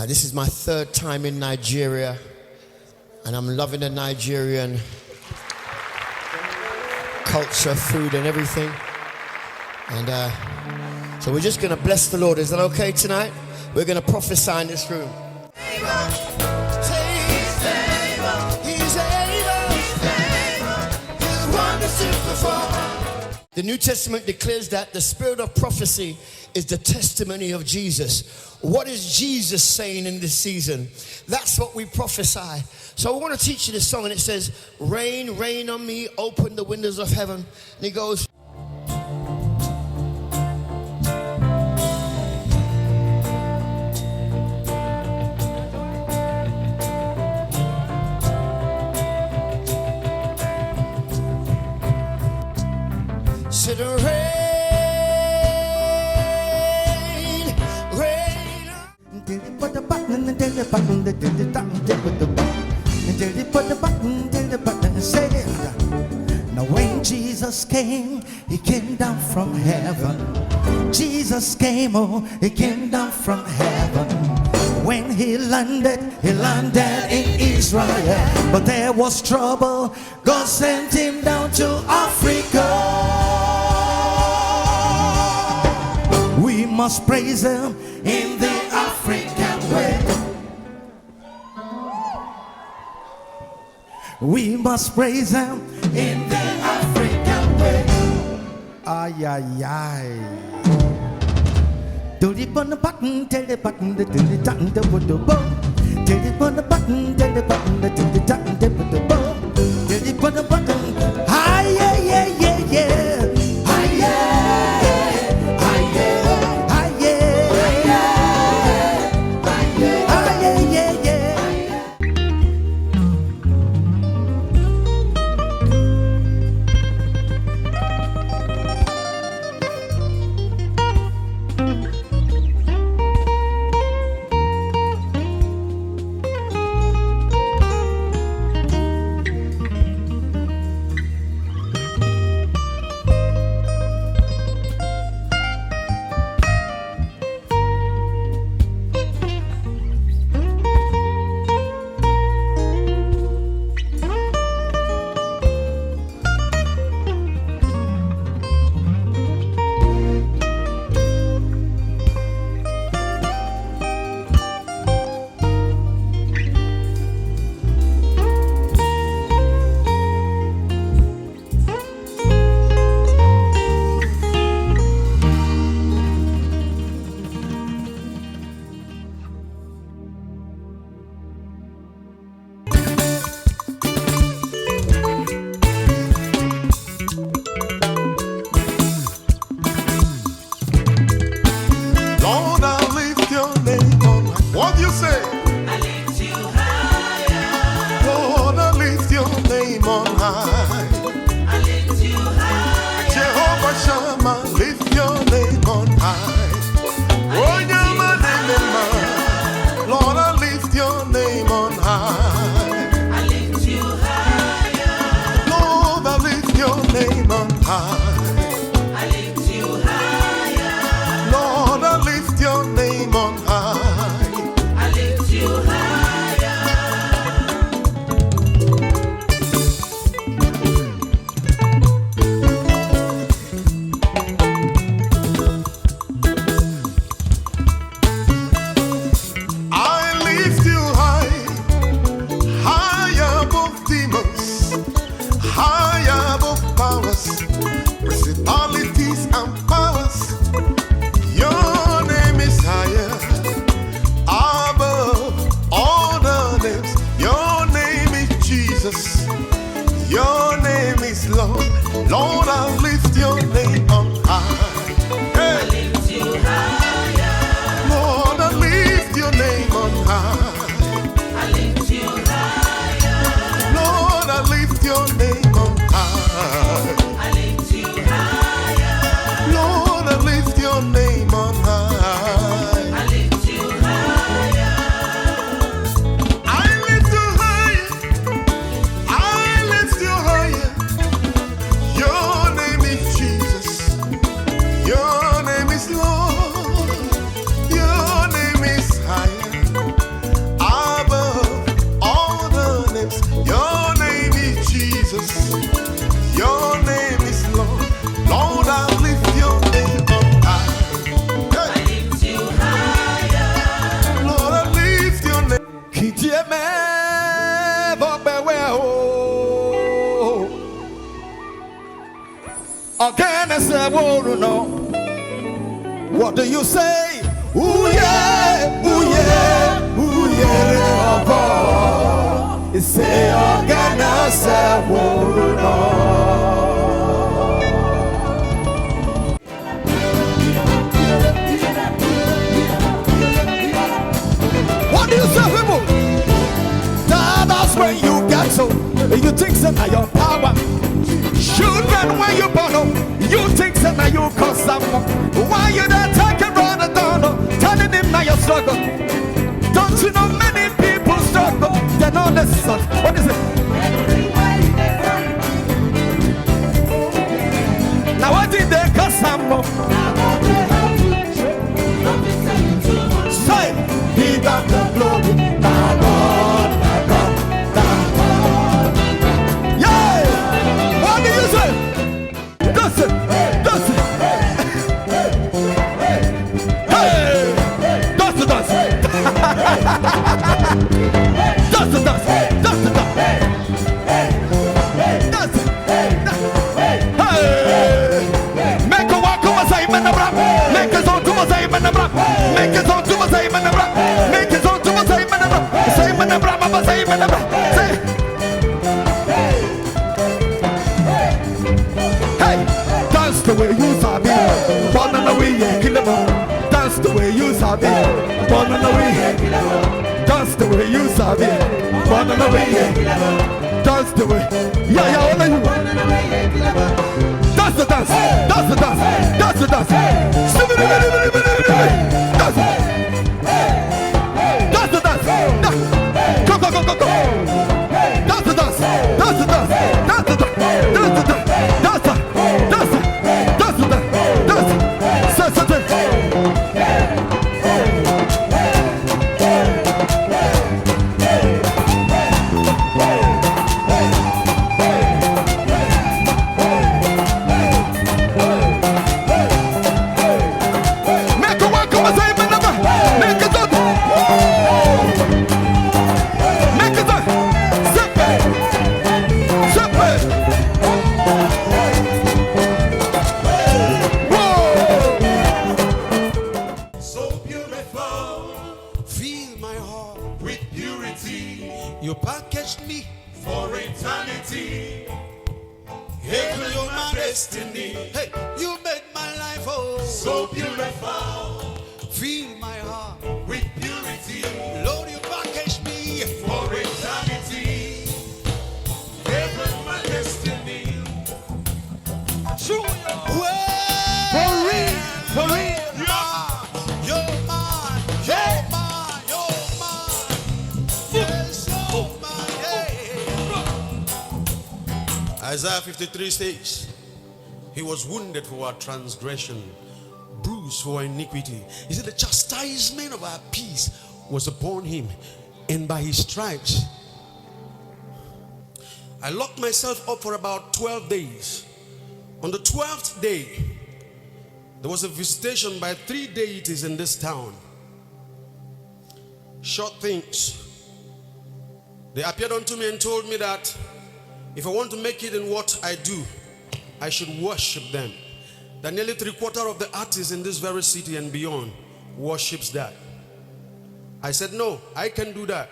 This is my third time in Nigeria, and I'm loving the Nigerian culture, food, and everything. And so we're just going to bless the Lord. Is that okay tonight? We're going to prophesy in this room. The New Testament declares that the spirit of prophecy is the testimony of Jesus. What is Jesus saying in this season? That's what we prophesy. So I want to teach you this song, and it says, rain, rain on me, open the windows of heaven. And he goes, said rain, rain. Put the button and the button, the button said. Now when Jesus came, he came down from heaven. Jesus came, oh, he came down from heaven. When he landed in Israel. But there was trouble, God sent him down to Africa. We must praise him in the African way. We must praise him in the African way. Ay, ay, ay. Do the button, tell the button, the button, the button, tell the button, tell the button, the button, the button, tell the button. Hi, yeah, yeah, yeah, yeah. Hi, yeah. What do you say? Ooh yeah, ooh yeah, ooh yeah, oh, say Ogana Sawono. What do you say, people? That's when you get so you think that your power. Children, when you born up, you think that you cause some. Why you not talking around the door, telling him now you struggle? Don't you know many people struggle? They know this son. What is it? Now what did they cause some? Say, he got the glory. My God, my God, my God. Yeah! What do you say? That's it. That's it. Hey! That's it. That's it. That's it. That's it. That's it. That's it. Hey! Make a walk over say man abra. Make a song to say man abra. Make a song to say man abra. Make a song to say man abra. Say man abra, mama say man abra. Say. Hey, dance the way you sabi. Born on the way, kill 'em all. Dance the way you sabi. Born on the way, kill 'em all. Dance the way you sabi. Born on the way, kill 'em all. Dance the way. Yeah, yeah, all of you. That's the dance. That's the dance. That's the dance. That's the dance. Go, go, go, go, go. That's the dance. That's the dance. That's the dance. That's the dance. That's the dance. That's the dance. That's the dance. You packaged me for eternity. Hey, you're my destiny. Hey, you made my life so beautiful. Fill my heart with purity. Lord, you packaged me for eternity. Hey, you're my destiny. Sure. For real, for real. Isaiah 53 says, he was wounded for our transgression, bruised for our iniquity. He said the chastisement of our peace was upon him, and by his stripes. I locked myself up for about 12 days. On the 12th day, there was a visitation by 3 deities in this town. Short things. They appeared unto me and told me that if I want to make it in what I do, I should worship them. That nearly 3/4 of the artists in this very city and beyond worships that. I said, no, I can do that.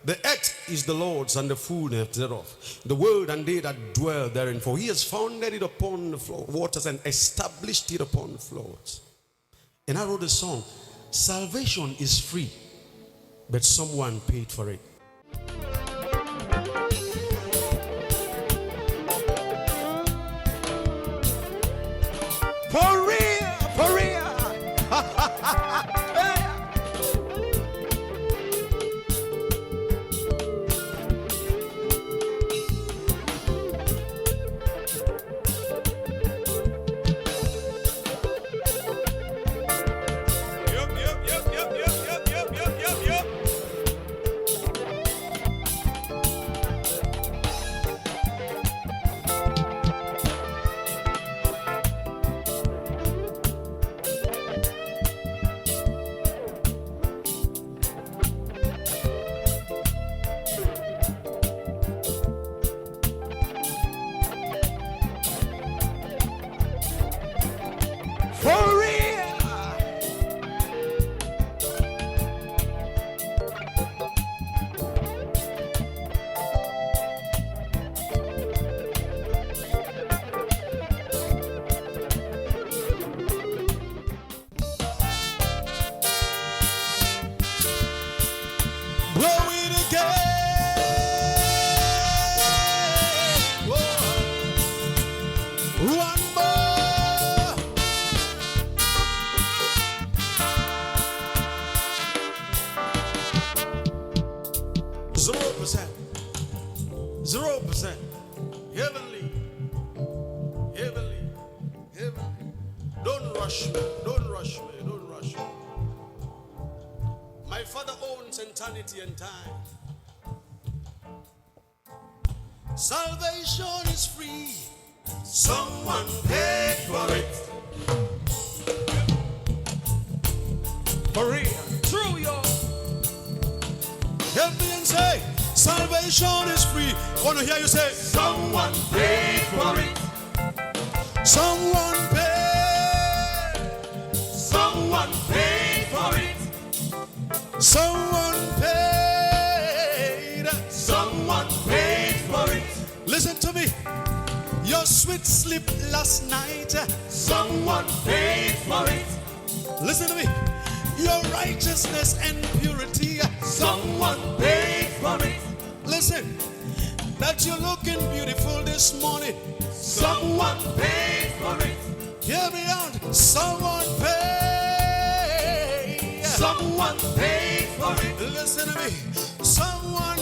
The earth is the Lord's and the fullness thereof, the world and they that dwell therein. For he has founded it upon the waters and established it upon the floods. And I wrote a song. Salvation is free, but someone paid for it. For real, for real. said, heavenly, heavenly, heavenly. Don't rush me, don't rush me, don't rush me. My Father owns eternity and time. Salvation is free. Someone paid for it. For real. True, yo. Help me and say, salvation is free. I want to hear you say, someone paid for it. Someone paid. Someone paid for it. Someone paid. Someone paid for it. Listen to me. Your sweet sleep last night. Someone paid for it. Listen to me. Your righteousness and purity. Someone paid for it. Listen. That you're looking beautiful this morning. Someone paid for it. Hear me out. Someone paid. Someone paid for it. Listen to me. Someone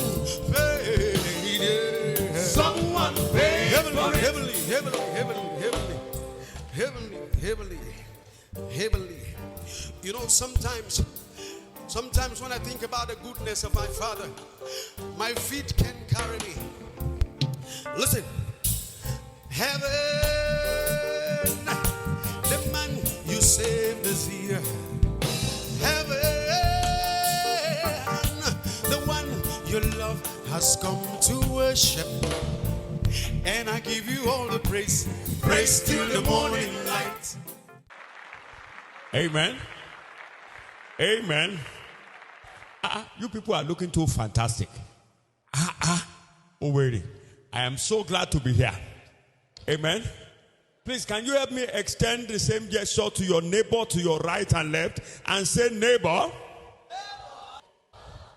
paid. Someone paid. Heavenly, heavenly, heavenly, heavenly, heavenly, heavenly, heavenly. You know, sometimes when I think about the goodness of my Father, my feet can carry me. Listen, heaven, the man you saved is here. Heaven, the one you love has come to worship. And I give you all the praise, praise till the morning light. Amen. Amen. You people are looking too fantastic. Owerri, I am so glad to be here. Amen. Please, can you help me extend the same gesture to your neighbor to your right and left and say, neighbor?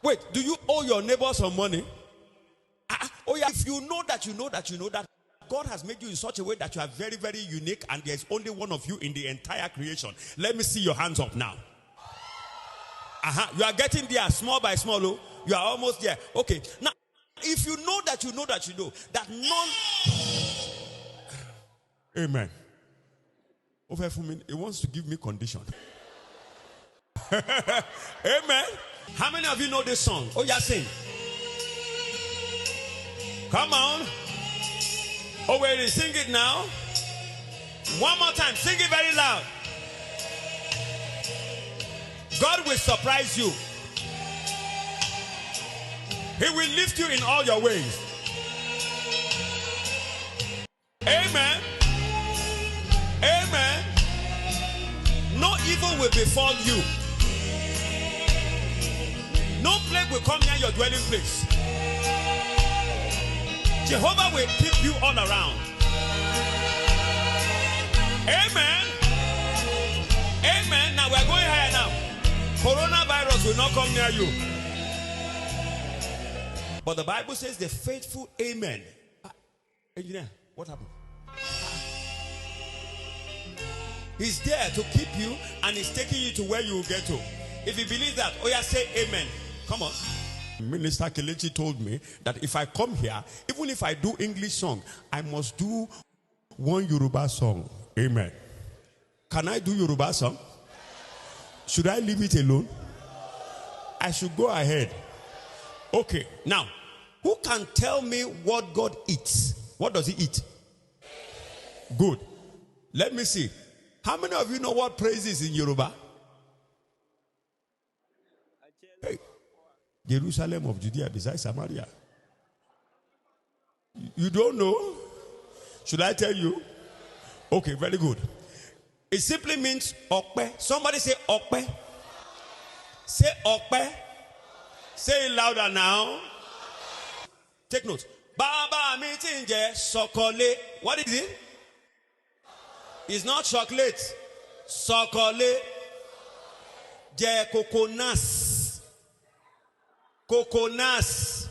Wait, do you owe your neighbor some money? Oh yeah, if you know that God has made you in such a way that you are very, very unique and there's only one of you in the entire creation. Let me see your hands up now. You are getting there small by small. Oh. You are almost there. Okay. Now, if you know that none. Amen. Over for me, it wants to give me condition. Amen. How many of you know this song? Oh, yeah, sing. Come on. Oh, wait, sing it now. One more time. Sing it very loud. God will surprise you. He will lift you in all your ways. Amen. Amen. No evil will befall you. No plague will come near your dwelling place. Jehovah will keep you all around. Amen. Amen. Now we're going higher now. Coronavirus will not come near you. But the Bible says the faithful amen. Engineer, what happened? He's there to keep you and he's taking you to where you will get to. If you believe that, oh yeah, say amen. Come on. Minister Kelechi told me that if I come here, even if I do English song, I must do one Yoruba song. Amen. Can I do Yoruba song? Should I leave it alone? I should go ahead. Okay. Now, who can tell me what God eats? What does he eat? Good. Let me see. How many of you know what praise is in Yoruba? Hey. Jerusalem of Judea besides Samaria. You don't know? Should I tell you? Okay, very good. It simply means okpe. Somebody say okpe. Say okpe. Say it louder now. Take note. Baba mitinje sokole. What is it? It's not chocolate. Sokole. Je coconas. Coconas.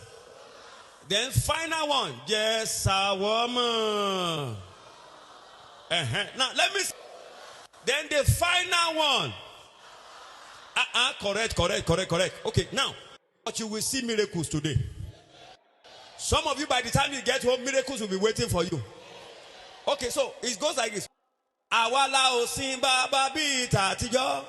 Then final one. Je sawama. Now let me see. Then the final one. Correct. Okay, now, but you will see miracles today. Some of you, by the time you get home, miracles will be waiting for you. Okay, so it goes like this. Awala o simba babi tatijo.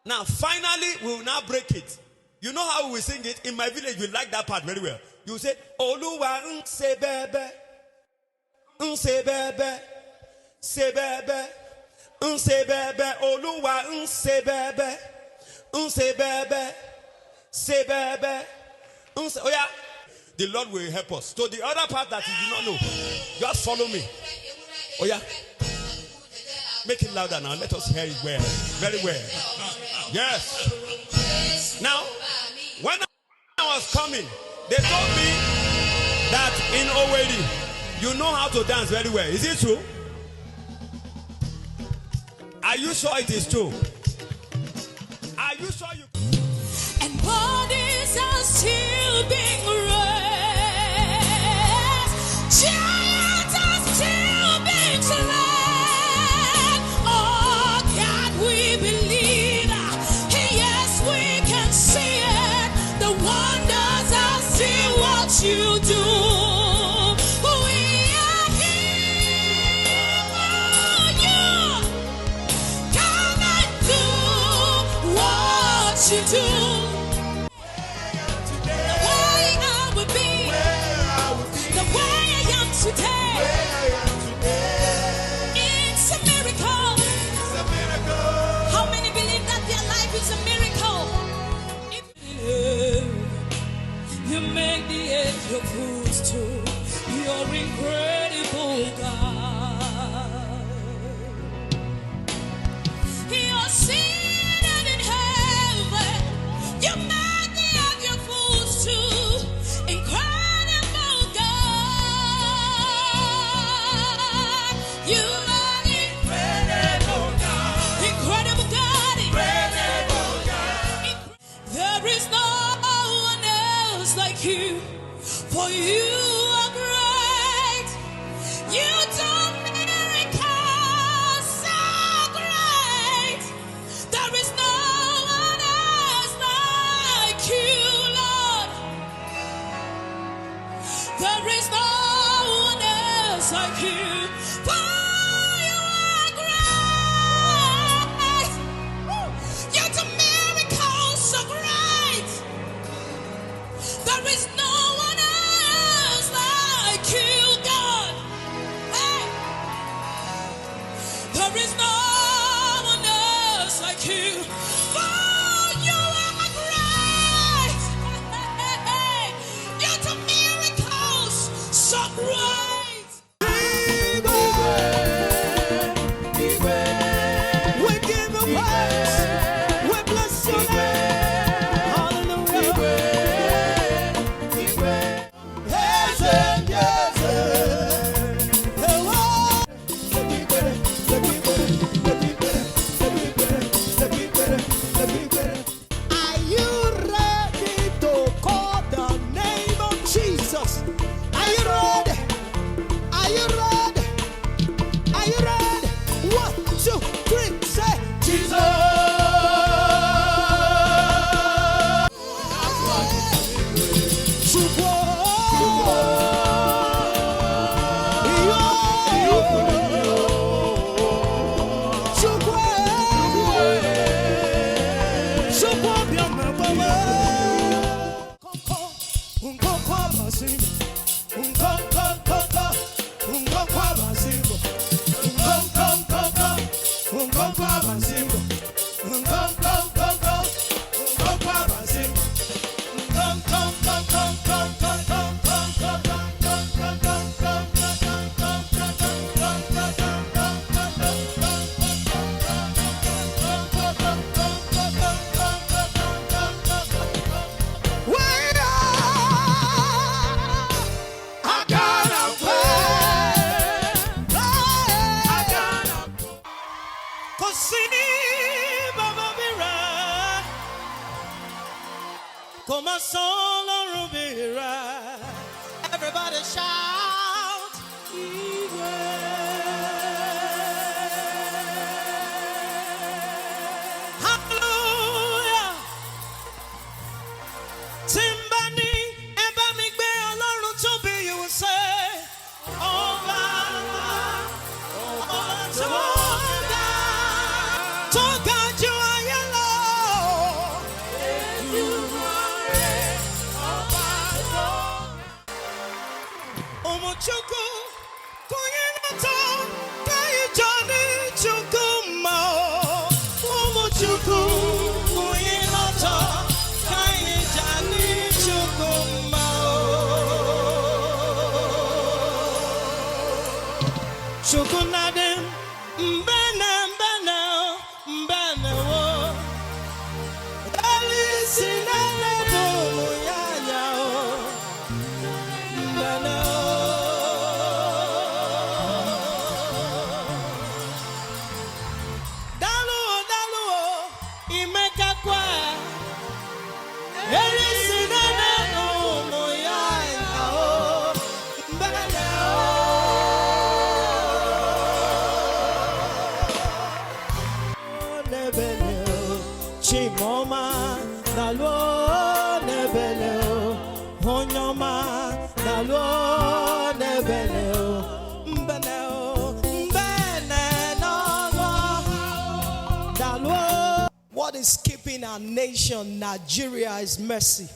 Now, finally, we will now break it. You know how we sing it? In my village, we like that part very well. You say, Oluwa se bebe, se bebe, se bebe, se bebe, Oluwa se bebe, se bebe, se bebe, se. Oh yeah, the Lord will help us. So the other part that you do not know, just follow me. Oh yeah, make it louder now. Let us hear it well, very well. Yes. Now, when I was coming, they told me that in Owerri, you know how to dance very well. Is it true? Are you sure it is true? Are you sure you? And bodies are still being raised. Giants are still being slain. Oh God, we believe. Yes, we can see it. The wonders are still what you do. We are here for you. Come and do what you do. Today, it's a miracle. How many believe that their life is a miracle? You make the edge your footstool. You're incredible, God. You're seated in heaven. You make the edge your footstool. Incredible, God. You are incredible God. Incredible God. Incredible God. There is no one else like you. For you are great. You do miracles so great. There is no one else like you, Lord. There is no one else like you. There is no one else like you, God. Hey. There is no one else like you. For you are great. Hey. You do miracles so great. We give you praise. We bless your name. Hallelujah. Are you ready to call the name of Jesus? Are you ready? Are you ready? Are you ready? 1, 2, 3, say Jesus. Everybody shout. Hallelujah. Timbani, Eba Chuku, Kuyinato, Kayi Johnny Chuku Mao. Omo Chuku, Kuyinato, Kayi Johnny Chuku Mao. Chuku Nadim, Mbana, Mbana, Mbana, wo. Alisinale bomu yanya, Mbana. Dalu, dalu, imeka kwa. Alisinale bomu yanya, Mbana. Chimoma nalo nebele honyoma nalo nebele mbene nalo. What is keeping our nation, Nigeria, is mercy.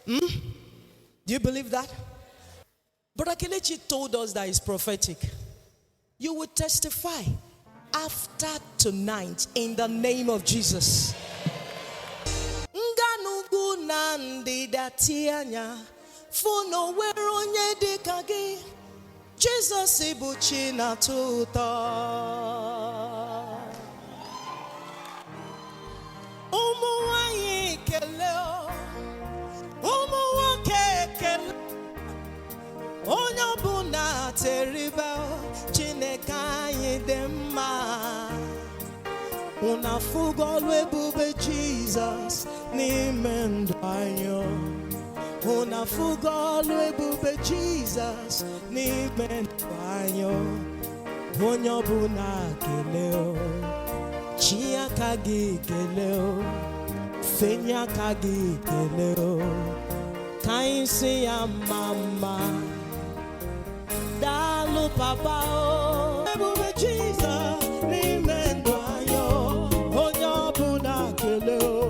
Do you believe that? Brother Kelechi told us that it's prophetic. You will testify after tonight in the name of Jesus. Nganugu nandi datianya funo weronye dikagi Jesus ibuchi na tuta umuwayi keleo umuwake keleo onyo buna teriba Chineka yidema unafugo lwebube Jesus n'ime ndụ anyị unafugo lwebube Jesus n'ime ndụ anyị onye ọbụla kelee chi aka gị kelee fenye aka gị kelee ka anyị sị ya mama dalu papa o ebube Jesus n'ime ndụ anyị onye ọbụla kelee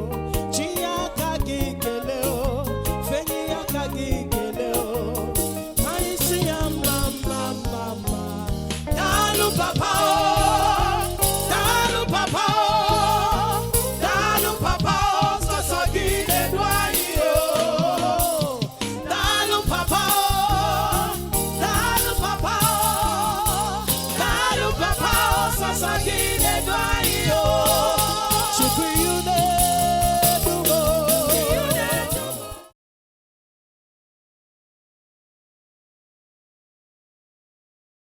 chi aka gị kelee fenye aka gị kelee anyị sị ya mama dalu papa o dalu papa o dalu papa o sọsọ gị na-edu anyị o dalu papa o dalu papa o sọsọ gị na-edu anyị o